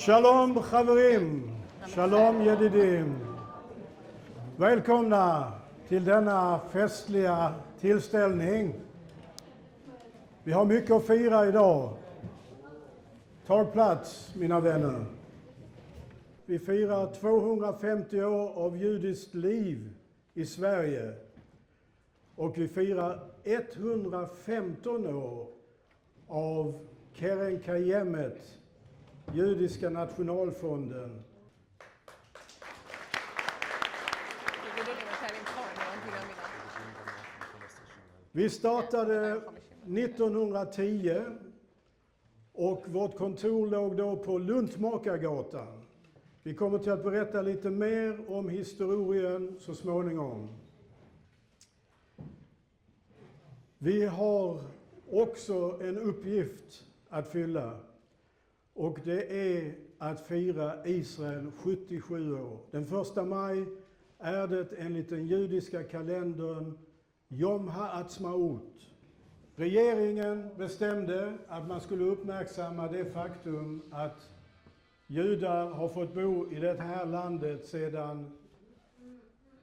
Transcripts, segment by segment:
Shalom Chaverim, Shalom Jedidim. Välkomna till denna festliga tillställning. Vi har mycket att fira idag. Tag plats, mina vänner. Vi firar 250 år av judiskt liv i Sverige. Och vi firar 115 år av KKL-JNF, Judiska nationalfonden. Vi startade 1910 och vårt kontor låg då på Luntmakargatan. Vi kommer till att berätta lite mer om historien så småningom. Vi har också en uppgift att fylla. Och det är att fira Israel 77 år. Den 1 maj är det enligt den judiska kalendern Yom HaAtzmaut. Regeringen bestämde att man skulle uppmärksamma det faktum att judar har fått bo i det här landet sedan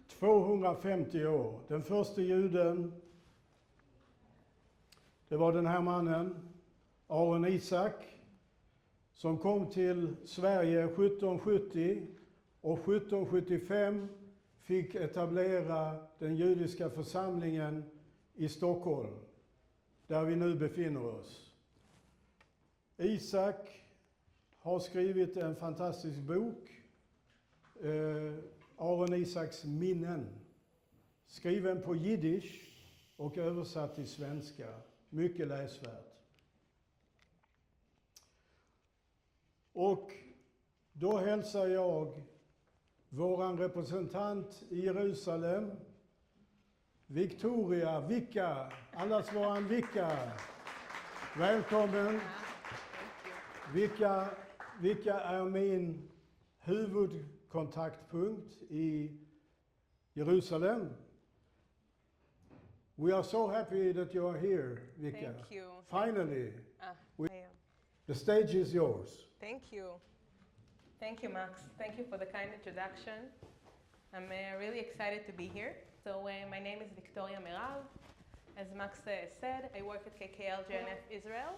250 år. Den första juden, det var den här mannen, Aron Isak, som kom till Sverige 1770 och 1775 fick etablera den judiska församlingen i Stockholm, där vi nu befinner oss. Isak har skrivit en fantastisk bok, Aron Isaks minnen, skriven på jiddisch och översatt till svenska. Mycket läsvärt. Och då hälsar jag våran representant i Jerusalem, Vicka, allas våran Vicka. Välkommen. Vicka är min huvudkontaktpunkt i Jerusalem. We are so happy that you are here, Vicka. Thank you. Finally. I am. The stage is yours. Thank you. Thank you, Max. Thank you for the kind introduction. I'm really excited to be here. So my name is Myrav. As Max said, I work at KKL-JNF Israel.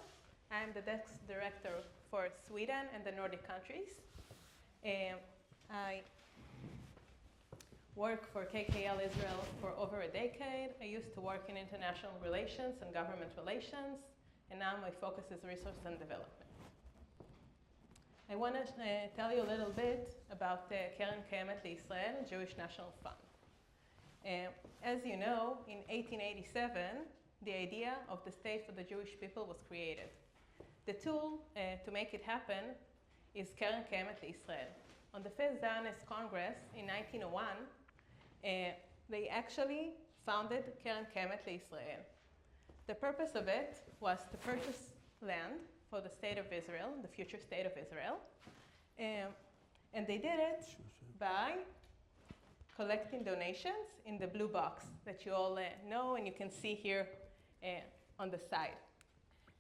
I'm the desk director for Sweden and the Nordic countries. I work for KKL Israel for over a decade. I used to work in international relations and government relations, and now my focus is research and development. I want to tell you a little bit about KKL Israel, Jewish National Fund. As you know, in 1887, the idea of the state for the Jewish people was created. The tool to make it happen is KKL Israel. On the Fifth Zionist Congress in 1901, they actually founded KKL Israel. The purpose of it was to purchase land for the state of Israel, the future state of Israel. And they did it by collecting donations in the blue box that you all know and you can see here on the side.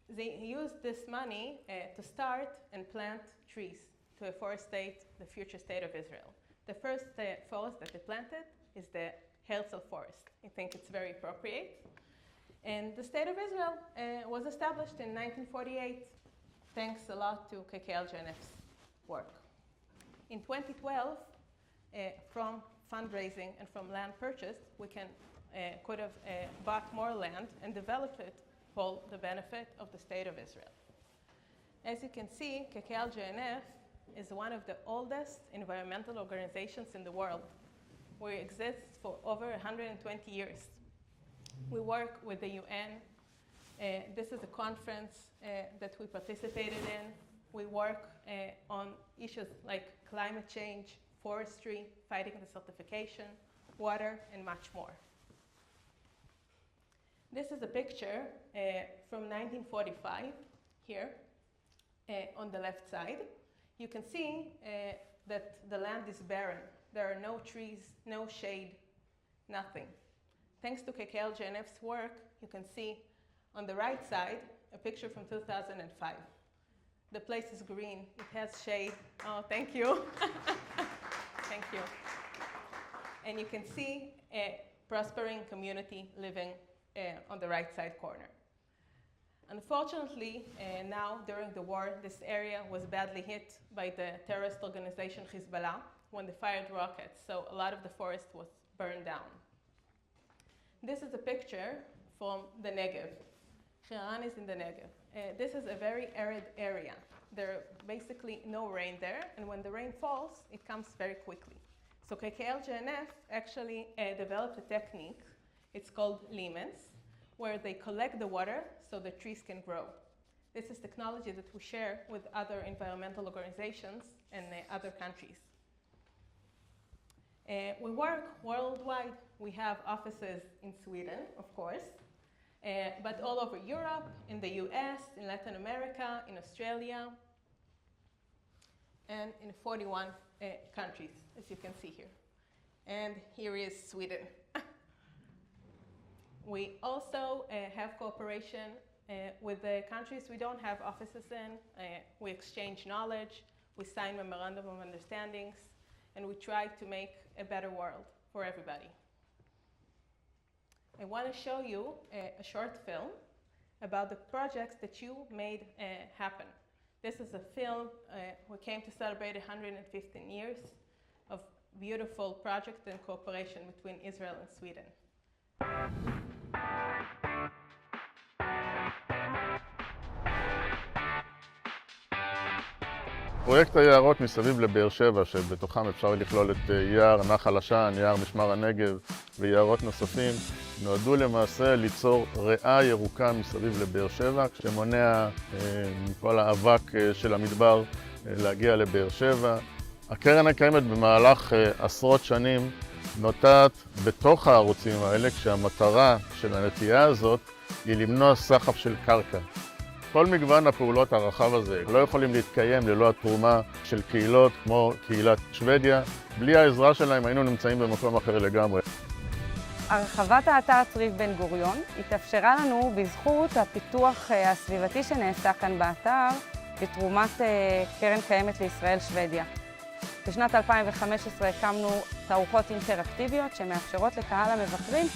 They used this money to start and plant trees to afforestate the future state of Israel. The first forest that they planted is the Herzl forest. I think it's very appropriate. And the state of Israel was established in 1948, thanks a lot to KKL-JNF's work. In 2012, from fundraising and from land purchase, we could have bought more land and developed it for the benefit of the state of Israel. As you can see, KKL-JNF is one of the oldest environmental organizations in the world. We exist for over 120 years. We work with the UN. This is a conference that we participated in. We work on issues like climate change, forestry, fighting desertification, water, and much more. This is a picture from 1945 here on the left side. You can see that the land is barren. There are no trees, no shade, nothing. Thanks to KKL-JNF's work, you can see on the right side a picture from 2005. The place is green. It has shade. Oh, thank you. Thank you. And you can see a prospering community living on the right side corner. Unfortunately, now during the war, this area was badly hit by the terrorist organization Hezbollah when they fired rockets, so a lot of the forest was burned down. This is a picture from the Negev. Iran is in the Negev. This is a very arid area. There are basically no rain there, and when the rain falls, it comes very quickly. So KKL-JNF actually developed a technique. It's called limens, where they collect the water so the trees can grow. This is technology that we share with other environmental organizations and other countries. We work worldwide. We have offices in Sweden, of course, but all over Europe, in the US, in Latin America, in Australia, and in 41 countries, as you can see here. And here is Sweden. We also have cooperation with the countries we don't have offices in. We exchange knowledge, we sign memorandum of understandings, and we try to make a better world for everybody. I want to show you a short film about the projects that you made happen. This is a film. We came to celebrate 115 years of beautiful project and cooperation between Israel and Sweden. פרויקט היערות מסביב לבאר שבע, שבתוכם אפשר לכלול את יער נחל עשן, יער משמר הנגב ויערות נוספים, נועדו למעשה ליצור ריאה ירוקה מסביב לבאר שבע, שמונע מכל האבק של המדבר להגיע לבאר שבע. הקרן הקיימת במהלך עשרות שנים נוטעת בתוך הערוצים האלה, כשהמטרה של הנטייה הזאת היא למנוע סחף של קרקע. כל מגוון הפעולות הרחב הזה לא יכולים להתקיים ללא התרומה של קהילות כמו קהילת שוודיה. בלי העזרה שלהם היינו נמצאים במקום אחר לגמרי. הרחבת האתר צריב בן גוריון התאפשרה לנו בזכות הפיתוח הסביבתי שנעשה כאן באתר בתרומת קרן קיימת לישראל שוודיה. בשנת 2015 הקמנו תערוכות אינטראקטיביות שמאפשרות לקהל המבקרים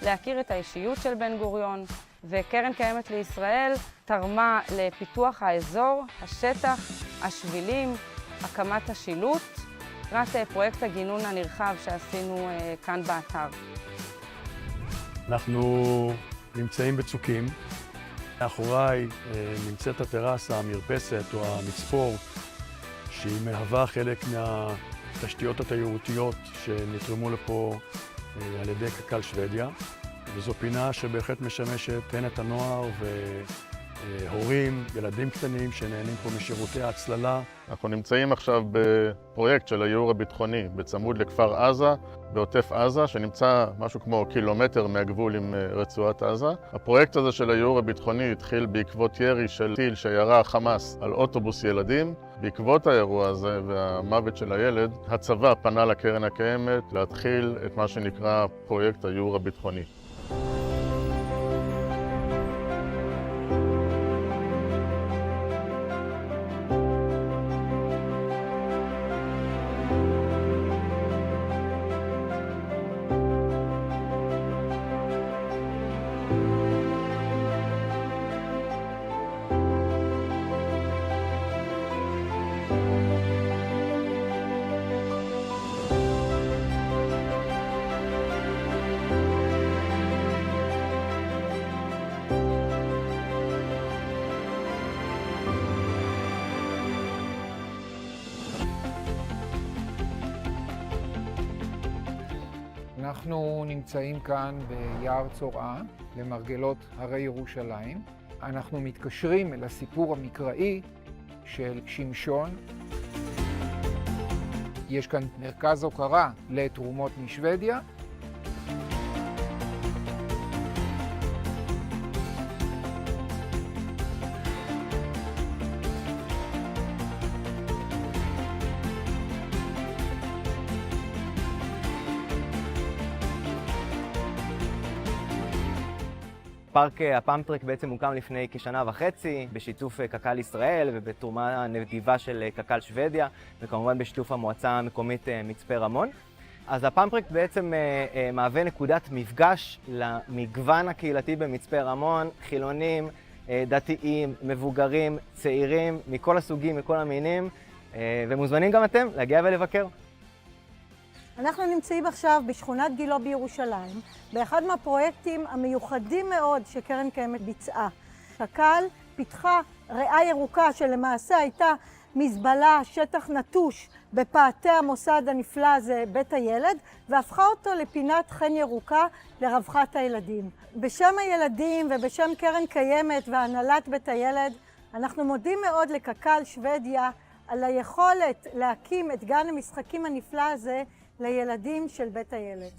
להכיר את האישיות של בן גוריון, וקרן קיימת לישראל תרמה לפיתוח האזור, השטח, השבילים, הקמת השילוט, לקראת פרויקט הגינון הנרחב שעשינו כאן באתר. אנחנו נמצאים בצוקים. מאחוריי נמצאת הטרסה, המרפסת או המצפור, שהיא מהווה חלק מהתשתיות התיירותיות שנתרמו לפה על ידי קק"ל שוודיה. וזו פינה שבהחלט משמשת הן את הנוער והורים, ילדים קטנים שנהנים פה משירותי ההצללה. אנחנו נמצאים עכשיו בפרויקט של הייעור הביטחוני בצמוד לכפר עזה, בעוטף עזה, שנמצא משהו כמו קילומטר מהגבול עם רצועת עזה. הפרויקט הזה של הייעור הביטחוני התחיל בעקבות ירי של טיל שירה החמאס על אוטובוס ילדים. בעקבות האירוע הזה והמוות של הילד, הצבא פנה לקרן הקיימת להתחיל את מה שנקרא פרויקט הייעור הביטחוני. אנחנו נמצאים כאן ביער צורעה, למרגלות הרי ירושלים. אנחנו מתקשרים אל הסיפור המקראי של שמשון. יש כאן מרכז הוקרה לתרומות משוודיה. פארק הפאמפטרק בעצם הוקם לפני כשנה וחצי, בשיתוף קק"ל ישראל ובתרומה נדיבה של קק"ל שוודיה, וכמובן בשיתוף המועצה המקומית מצפה רמון. אז הפאמפטרק בעצם מהווה נקודת מפגש למגוון הקהילתי במצפה רמון, חילונים, דתיים, מבוגרים, צעירים, מכל הסוגים, מכל המינים, ומוזמנים גם אתם להגיע ולבקר. אנחנו נמצאים עכשיו בשכונת גילה בירושלים, באחד מהפרויקטים המיוחדים מאוד שקרן קיימת ביצעה. קק"ל פיתחה ריאה ירוקה שלמעשה הייתה מזבלה, שטח נטוש בפאתי המוסד הנפלא הזה, בית הילד, והפכה אותו לפינת חן ירוקה לרווחת הילדים. בשם הילדים ובשם קרן קיימת והנהלת בית הילד, אנחנו מודים מאוד לקק"ל שוודיה על היכולת להקים את גן המשחקים הנפלא הזה לילדים של בית הילד.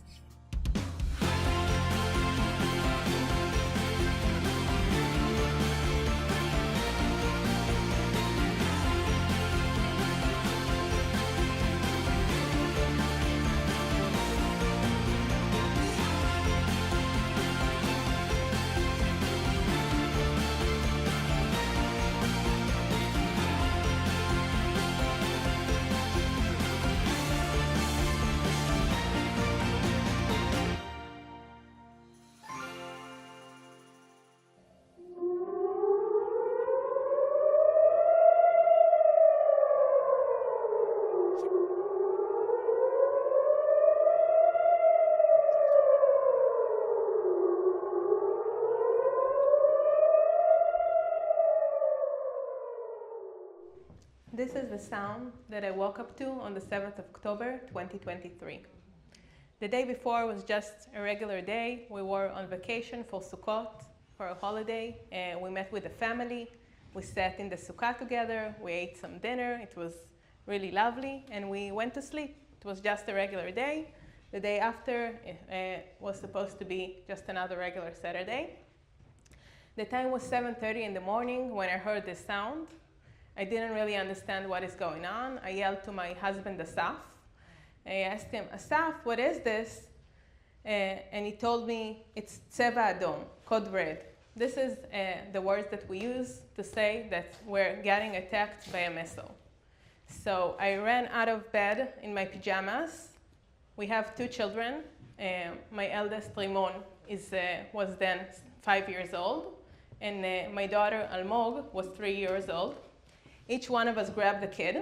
This is the sound that I woke up to on the 7th of October, 2023. The day before was just a regular day. We were on vacation for Sukkot, for a holiday. We met with the family. We sat in the sukkah together. We ate some dinner. It was really lovely. And we went to sleep. It was just a regular day. The day after was supposed to be just another regular Saturday. The time was 7:30 in the morning when I heard this sound. I didn't really understand what is going on. I yelled to my husband, Asaf. I asked him, Asaf, what is this? And he told me, it's tseva adom, code red. This is the words that we use to say that we're getting attacked by a missile. So I ran out of bed in my pajamas. We have 2 children. My eldest, Rimon, was then 5 years old. And my daughter, Almog, was 3 years old. Each one of us grabbed a kid.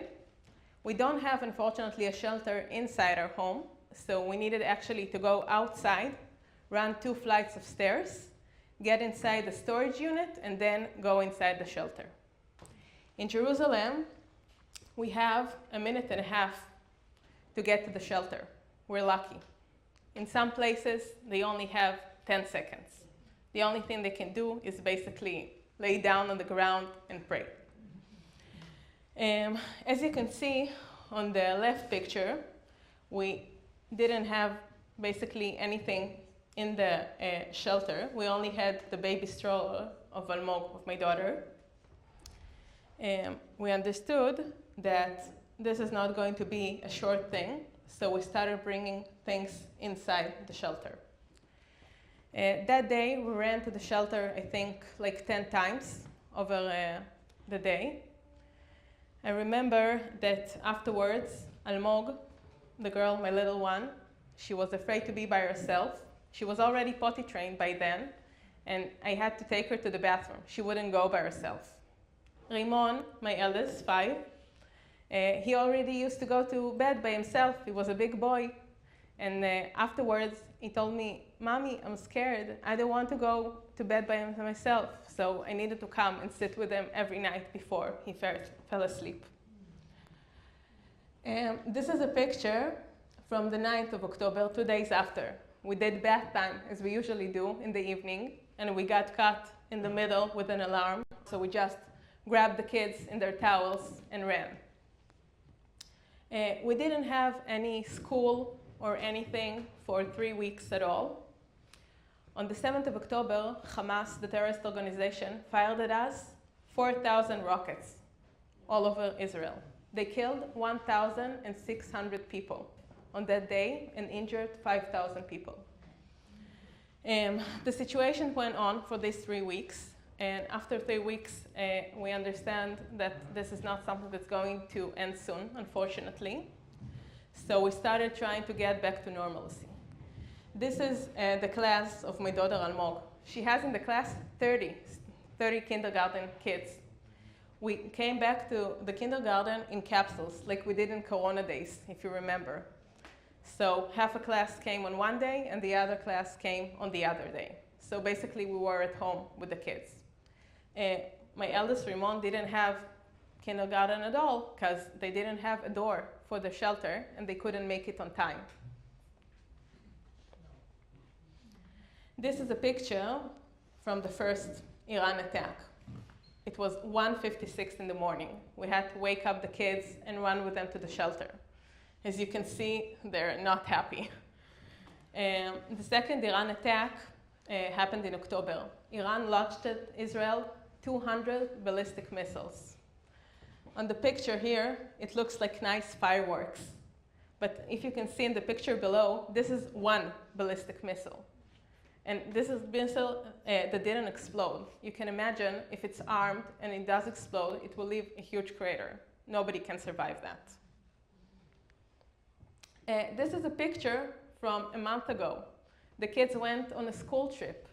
We don't have, unfortunately, a shelter inside our home, so we needed actually to go outside, run 2 flights of stairs, get inside the storage unit, and then go inside the shelter. In Jerusalem, we have 1.5 minutes to get to the shelter. We're lucky. In some places, they only have 10 seconds. The only thing they can do is basically lay down on the ground and pray. As you can see on the left picture, we didn't have basically anything in the shelter. We only had the baby stroller of Almog, of my daughter. We understood that this is not going to be a short thing, so we started bringing things inside the shelter. That day, we ran to the shelter, I think, like 10 times over the day. I remember that afterwards, Almog, the girl, my little one, she was afraid to be by herself. She was already potty trained by then, and I had to take her to the bathroom. She wouldn't go by herself. Rimon, my eldest, 5, he already used to go to bed by himself. He was a big boy. And afterwards, he told me, Mommy, I'm scared. I don't want to go to bed by myself. So I needed to come and sit with him every night before he fell asleep. This is a picture from the 9th of October, 2 days after. We did bath time, as we usually do in the evening, and we got caught in the middle with an alarm. So we just grabbed the kids in their towels and ran. We didn't have any school or anything for 3 weeks at all. On the 7th of October, Hamas, the terrorist organization, fired at us 4,000 rockets all over Israel. They killed 1,600 people on that day and injured 5,000 people. The situation went on for these 3 weeks, and after 3 weeks, we understand that this is not something that's going to end soon, unfortunately. So we started trying to get back to normalcy. This is the class of my daughter Almog. She has in the class 30 kindergarten kids. We came back to the kindergarten in capsules, like we did in Corona days, if you remember. So half a class came on one day, and the other class came on the other day. So basically, we were at home with the kids. My eldest, Ramon, didn't have kindergarten at all, because they didn't have a door for the shelter, and they couldn't make it on time. This is a picture from the first Iran attack. It was 1:56 in the morning. We had to wake up the kids and run with them to the shelter. As you can see, they're not happy. The second Iran attack happened in October. Iran launched at Israel 200 ballistic missiles. On the picture here, it looks like nice fireworks. But if you can see in the picture below, this is one ballistic missile. And this is a missile that didn't explode. You can imagine if it's armed and it does explode, it will leave a huge crater. Nobody can survive that. This is a picture from a month ago. The kids went on a school trip.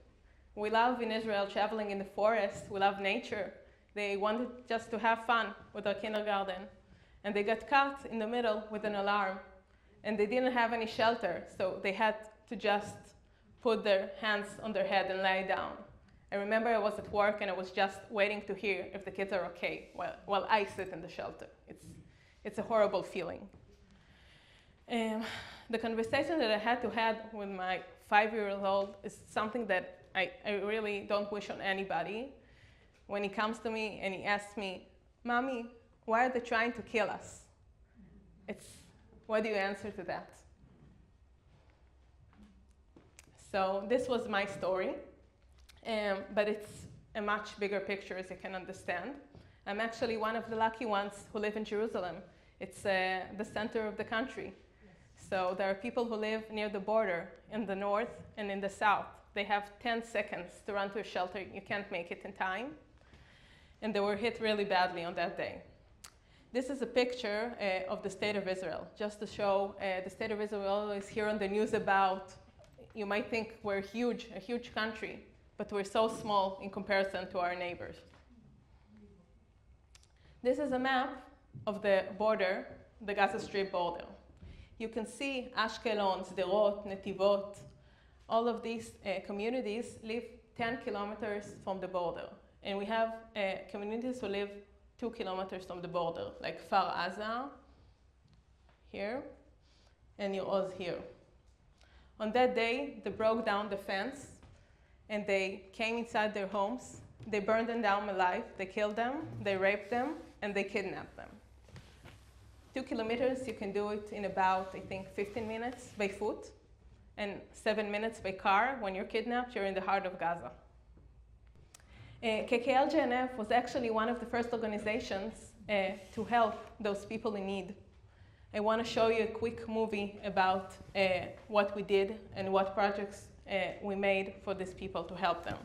We love in Israel traveling in the forest. We love nature. They wanted just to have fun with our kindergarten. And they got caught in the middle with an alarm. And they didn't have any shelter, so they had to just put their hands on their head and lie down. I remember I was at work and I was just waiting to hear if the kids are okay while I sit in the shelter. It's a horrible feeling. The conversation that I had to have with my 5-year-old is something that I really don't wish on anybody. When he comes to me and he asks me, "Mommy, why are they trying to kill us?" What do you answer to that? So this was my story, but it's a much bigger picture, as you can understand. I'm actually one of the lucky ones who live in Jerusalem. It's the center of the country. So there are people who live near the border in the north and in the south. They have 10 seconds to run to a shelter. You can't make it in time. And they were hit really badly on that day. This is a picture of the state of Israel, just to show the state of Israel is here on the news about. You might think we're a huge country, but we're so small in comparison to our neighbors. This is a map of the border, the Gaza Strip border. You can see Ashkelon, Sderot, Netivot, all of these communities live 10 kilometers from the border. And we have communities who live 2 kilometers from the border, like Far Aza, here, and Yoz here. On that day, they broke down the fence, and they came inside their homes. They burned them down alive. They killed them, they raped them, and they kidnapped them. 2 kilometers, you can do it in about, I think, 15 minutes by foot, and 7 minutes by car. When you're kidnapped, you're in the heart of Gaza. KKL-JNF was actually one of the first organizations to help those people in need. I want to show you a quick movie about what we did and what projects we made for these people to help them.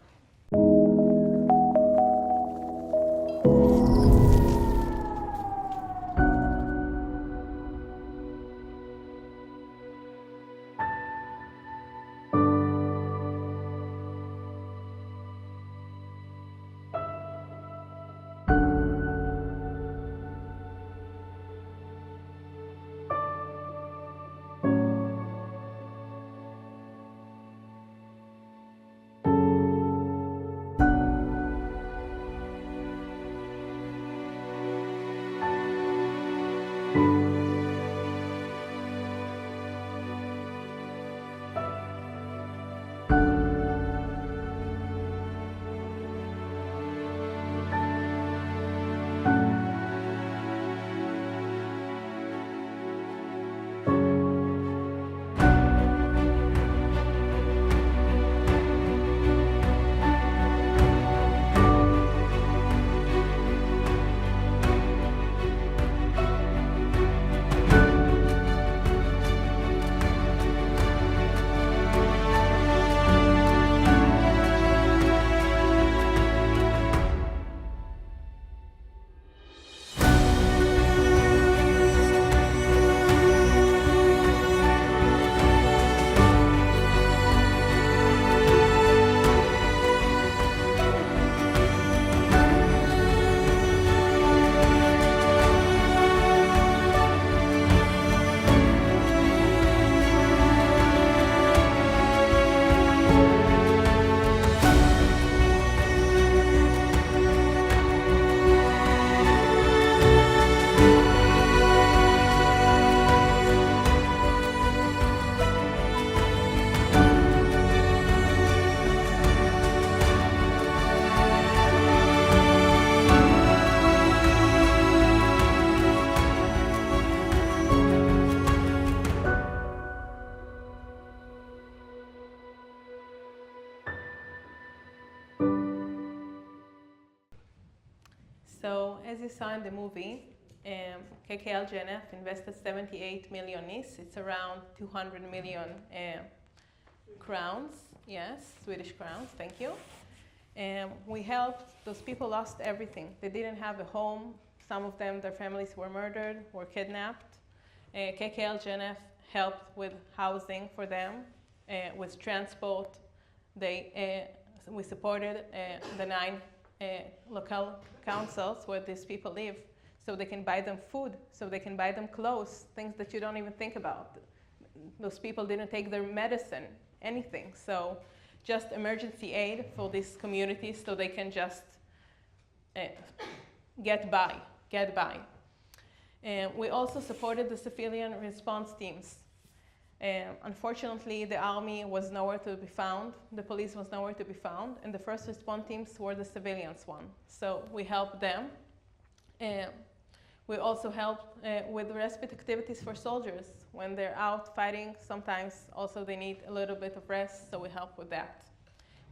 So as you saw in the movie, KKL-JNF invested 78 million NIS. It's around 200 million crowns. Yes, Swedish crowns, thank you. We helped, those people lost everything. They didn't have a home. Some of them, their families were murdered, were kidnapped. KKL-JNF helped with housing for them, with transport. We supported the 9 local councils where these people live, so they can buy them food, so they can buy them clothes, things that you don't even think about. Those people didn't take their medicine, anything. So just emergency aid for these communities so they can just get by. We also supported the civilian response teams. Unfortunately, the army was nowhere to be found, the police was nowhere to be found, and the first response teams were the civilians one. So we helped them. We also helped with respite activities for soldiers. When they're out fighting, sometimes also they need a little bit of rest, so we help with that.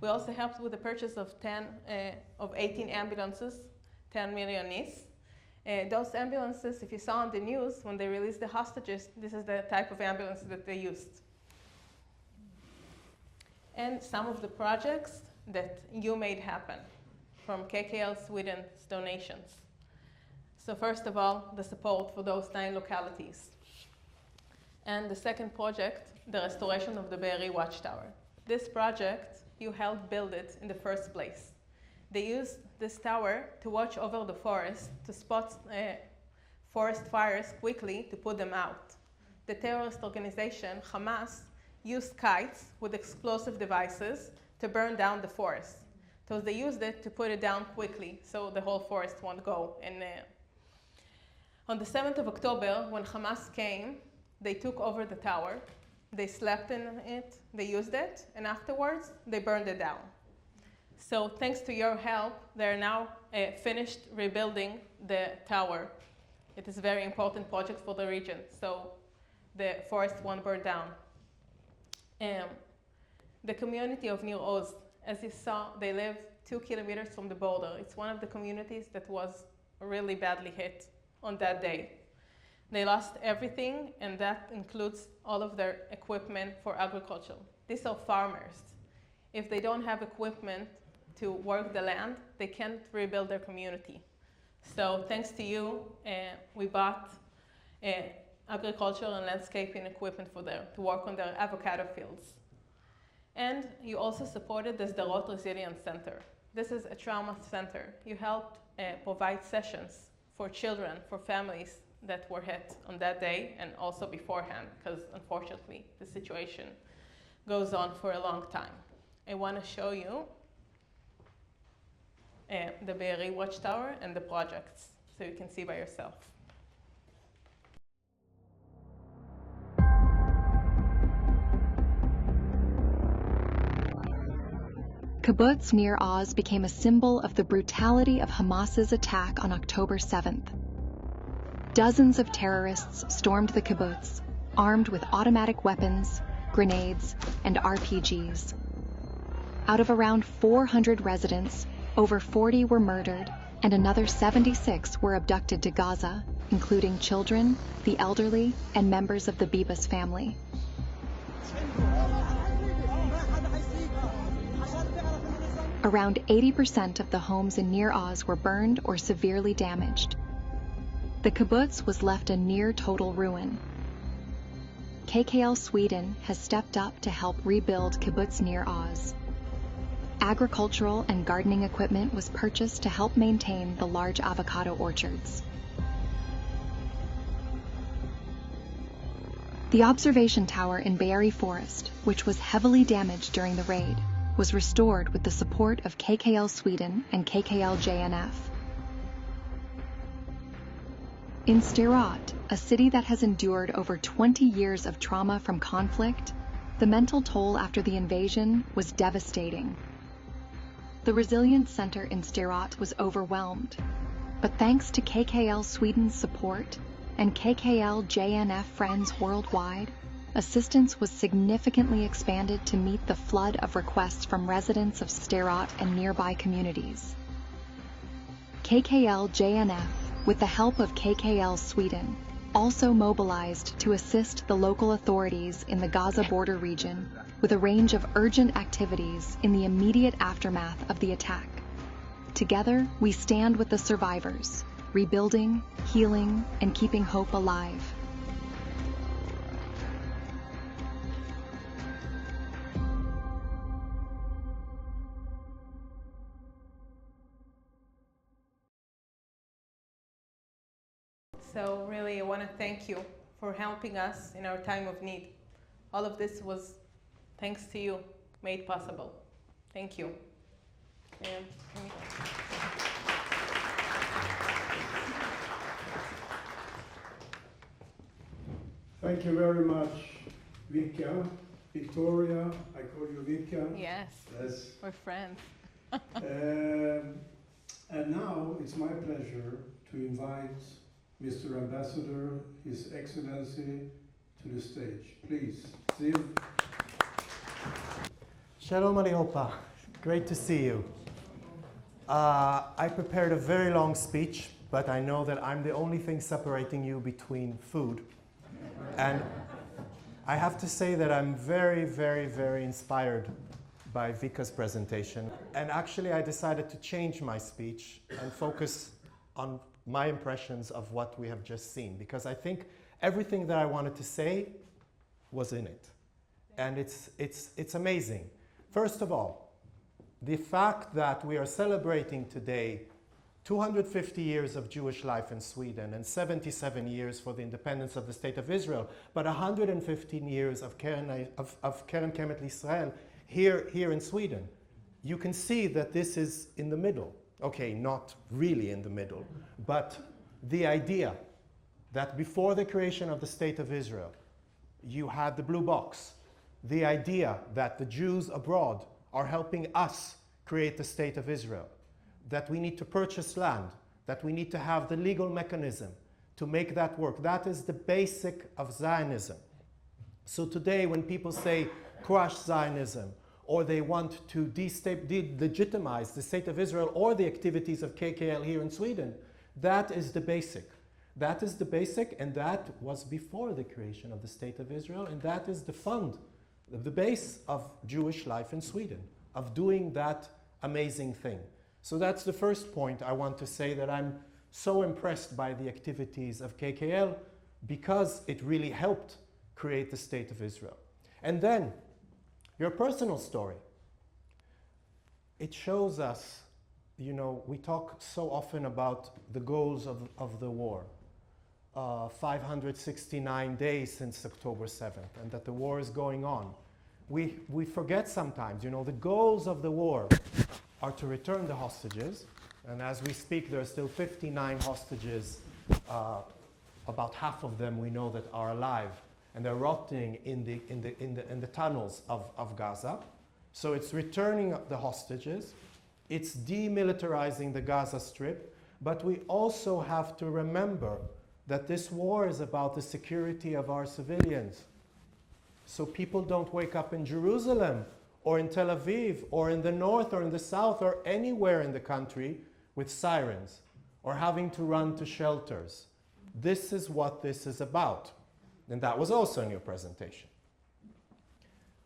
We also helped with the purchase of 18 ambulances, 10 million NIS. Those ambulances, if you saw on the news, when they released the hostages, this is the type of ambulances that they used. And some of the projects that you made happen from KKL Sweden's donations. So first of all, the support for those 9 localities. And the second project, the restoration of the Be'eri Watchtower. This project, you helped build it in the first place. They used this tower to watch over the forest, to spot forest fires quickly to put them out. The terrorist organization, Hamas, used kites with explosive devices to burn down the forest. So they used it to put it down quickly so the whole forest won't go. And on the 7th of October, when Hamas came, they took over the tower, they slept in it, they used it, and afterwards they burned it down. So thanks to your help, they're now finished rebuilding the tower. It is a very important project for the region, so the forest won't burn down. The community of Nir Oz, as you saw, they live 2 kilometers from the border. It's one of the communities that was really badly hit on that day. They lost everything, and that includes all of their equipment for agriculture. These are farmers. If they don't have equipment to work the land, they can't rebuild their community. So thanks to you, we bought agricultural and landscaping equipment for them to work on their avocado fields. And you also supported the Sderot Resilience Center. This is a trauma center. You helped provide sessions for children, for families that were hit on that day and also beforehand, because unfortunately the situation goes on for a long time. I want to show you the Be'eri Watchtower and the projects so you can see by yourself. Kibbutz Nir Oz became a symbol of the brutality of Hamas's attack on October 7th. Dozens of terrorists stormed the kibbutz, armed with automatic weapons, grenades, and RPGs. Out of around 400 residents, over 40 were murdered, and another 76 were abducted to Gaza, including children, the elderly, and members of the Bibas family. Around 80% of the homes in Nir Oz were burned or severely damaged. The kibbutz was left a near-total ruin. KKL Sweden has stepped up to help rebuild Kibbutz Nir Oz. Agricultural and gardening equipment was purchased to help maintain the large avocado orchards. The observation tower in Be'eri Forest, which was heavily damaged during the raid, was restored with the support of KKL Sweden and KKL-JNF. In Sderot, a city that has endured over 20 years of trauma from conflict, the mental toll after the invasion was devastating. The Resilience Center in Sderot was overwhelmed, but thanks to KKL Sweden's support and KKL-JNF friends worldwide, assistance was significantly expanded to meet the flood of requests from residents of Sderot and nearby communities. KKL-JNF, with the help of KKL Sweden, also mobilized to assist the local authorities in the Gaza border region with a range of urgent activities in the immediate aftermath of the attack. Together, we stand with the survivors, rebuilding, healing, and keeping hope alive. So really, I want to thank you for helping us in our time of need. All of this was thanks to you, made possible. Thank you. And Thank you very much, Vika, Victoria. I call you Vika. yes, Yes. we're friends. And now it's my pleasure to invite Mr. Ambassador, His Excellency, to the stage. Please, Ziv. Shalom Aliopa, great to see you. I prepared a very long speech, but I know that I'm the only thing separating you between food. And I have to say that I'm very, very, very inspired by Vika's presentation. And actually I decided to change my speech and focus on my impressions of what we have just seen, because I think everything that I wanted to say was in it. And it's amazing. First of all, the fact that we are celebrating today 250 years of Jewish life in Sweden and 77 years for the independence of the State of Israel, but 115 years of Keren Kemet Israel here in Sweden. You can see that this is in the middle. Okay, not really in the middle, but the idea that before the creation of the State of Israel, you had the blue box. The idea that the Jews abroad are helping us create the State of Israel, that we need to purchase land, that we need to have the legal mechanism to make that work. That is the basic of Zionism. So today when people say crush Zionism, or they want to delegitimize the State of Israel or the activities of KKL here in Sweden, that is the basic. That is the basic, and that was before the creation of the State of Israel, and that is the fund, the base of Jewish life in Sweden, of doing that amazing thing. So that's the first point I want to say, that I'm so impressed by the activities of KKL because it really helped create the State of Israel. And then, your personal story. It shows us, you know, we talk so often about the goals of the war. 569 days since October 7th, and that the war is going on. We forget sometimes, you know, the goals of the war are to return the hostages, and as we speak there are still 59 hostages, about half of them we know that are alive, and they're rotting in the tunnels of Gaza. So it's returning the hostages, it's demilitarizing the Gaza Strip, but we also have to remember that this war is about the security of our civilians. So people don't wake up in Jerusalem or in Tel Aviv or in the north or in the south or anywhere in the country with sirens or having to run to shelters. This is what this is about. And that was also in your presentation.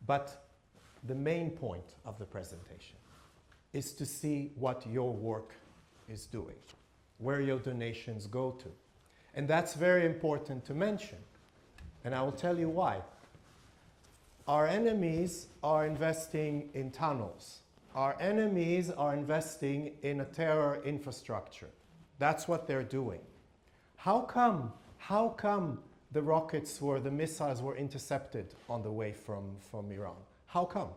But the main point of the presentation is to see what your work is doing, where your donations go to. And that's very important to mention. And I will tell you why. Our enemies are investing in tunnels. Our enemies are investing in a terror infrastructure. That's what they're doing. How come the rockets the missiles were intercepted on the way from Iran? How come?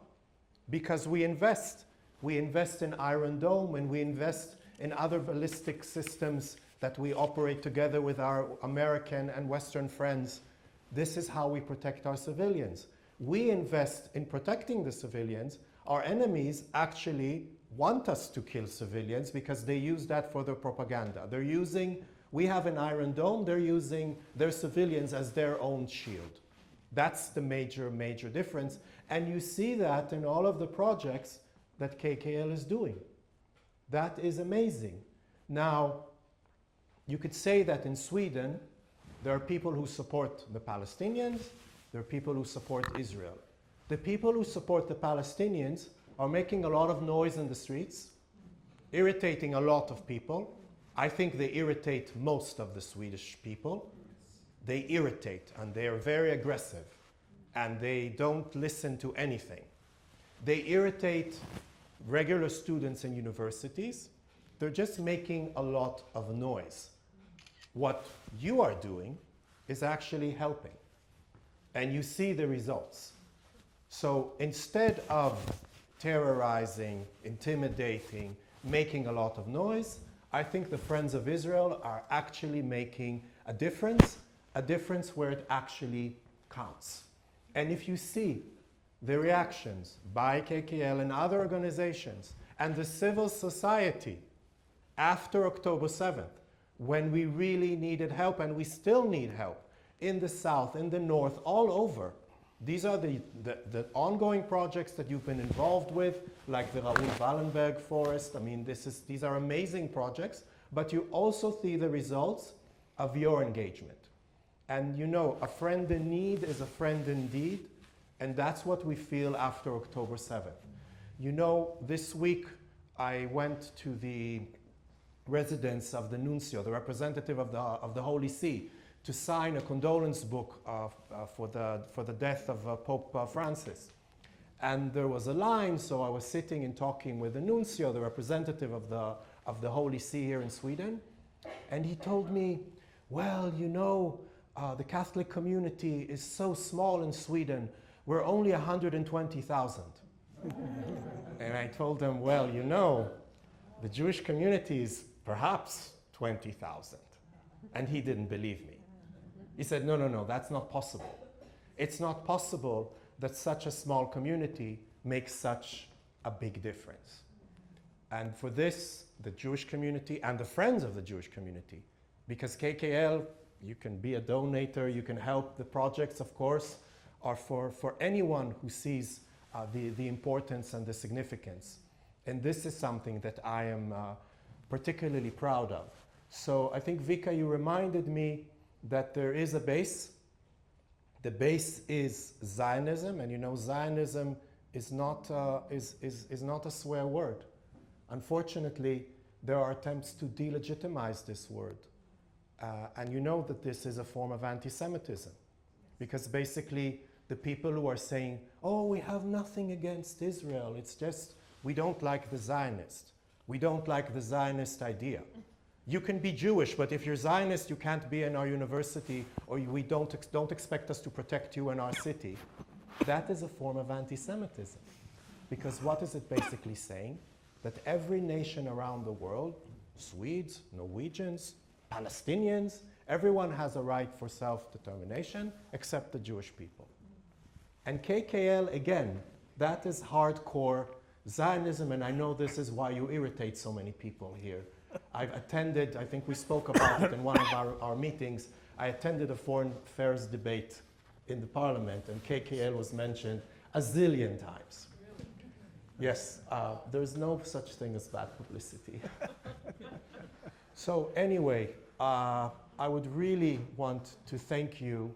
Because we invest in Iron Dome, and we invest in other ballistic systems that we operate together with our American and Western friends. This is how we protect our civilians. We invest in protecting the civilians. Our enemies actually want us to kill civilians because they use that for their propaganda. We have an Iron Dome, they're using their civilians as their own shield. That's the major difference. And you see that in all of the projects that KKL is doing. That is amazing. Now, you could say that in Sweden, there are people who support the Palestinians, there are people who support Israel. The people who support the Palestinians are making a lot of noise in the streets, irritating a lot of people. I think they irritate most of the Swedish people. They irritate, and they are very aggressive, and they don't listen to anything. They irritate regular students in universities. They're just making a lot of noise. What you are doing is actually helping, and you see the results. So instead of terrorizing, intimidating, making a lot of noise, I think the Friends of Israel are actually making a difference where it actually counts. And if you see the reactions by KKL and other organizations and the civil society after October 7th, when we really needed help, and we still need help, in the south, in the north, all over. These are the ongoing projects that you've been involved with, like the Raoul Wallenberg Forest. I mean, these are amazing projects, but you also see the results of your engagement. And you know, a friend in need is a friend indeed, and that's what we feel after October 7th. You know, this week I went to the residence of the nuncio, the representative of the Holy See, to sign a condolence book for the death of Pope Francis. And there was a line, so I was sitting and talking with the nuncio, the representative of the Holy See here in Sweden, and he told me, well, you know, the Catholic community is so small in Sweden, we're only 120,000. And I told him, well, you know, the Jewish community is perhaps 20,000. And he didn't believe me. He said, no, that's not possible. It's not possible that such a small community makes such a big difference. And for this, the Jewish community and the friends of the Jewish community, because KKL, you can be a donator, you can help the projects, of course, are for anyone who sees the importance and the significance. And this is something that I am particularly proud of. So I think, Vika, you reminded me that there is a base. The base is Zionism, and you know Zionism is not a swear word. Unfortunately, there are attempts to delegitimize this word. And you know that this is a form of anti-Semitism, because basically the people who are saying, oh, we have nothing against Israel, it's just we don't like the Zionist. We don't like the Zionist idea. You can be Jewish, but if you're Zionist, you can't be in our university, or we don't expect us to protect you in our city. That is a form of anti-Semitism. Because what is it basically saying? That every nation around the world, Swedes, Norwegians, Palestinians, everyone has a right for self-determination except the Jewish people. And KKL, again, that is hardcore Zionism, and I know this is why you irritate so many people here. I've attended, I think we spoke about it in one of our meetings, I attended a foreign affairs debate in the parliament, and KKL was mentioned a zillion times. Yes, there's no such thing as bad publicity. So anyway, I would really want to thank you,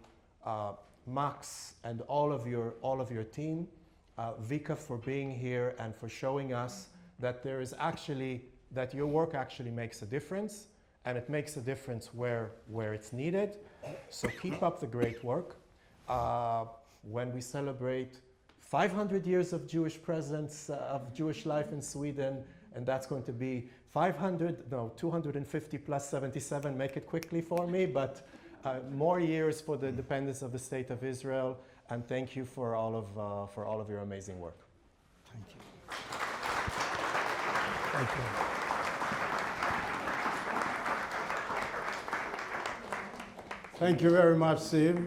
Max, and all of your team, Vika, for being here and for showing us that there is actually, that your work actually makes a difference, and it makes a difference where it's needed. So keep up the great work. When we celebrate 500 years of Jewish presence, of Jewish life in Sweden, and that's going to be 250 plus 77, make it quickly for me, but more years for the independence of the State of Israel, and thank you for all of your amazing work. Thank you. Thank you. Thank you very much, Ziv.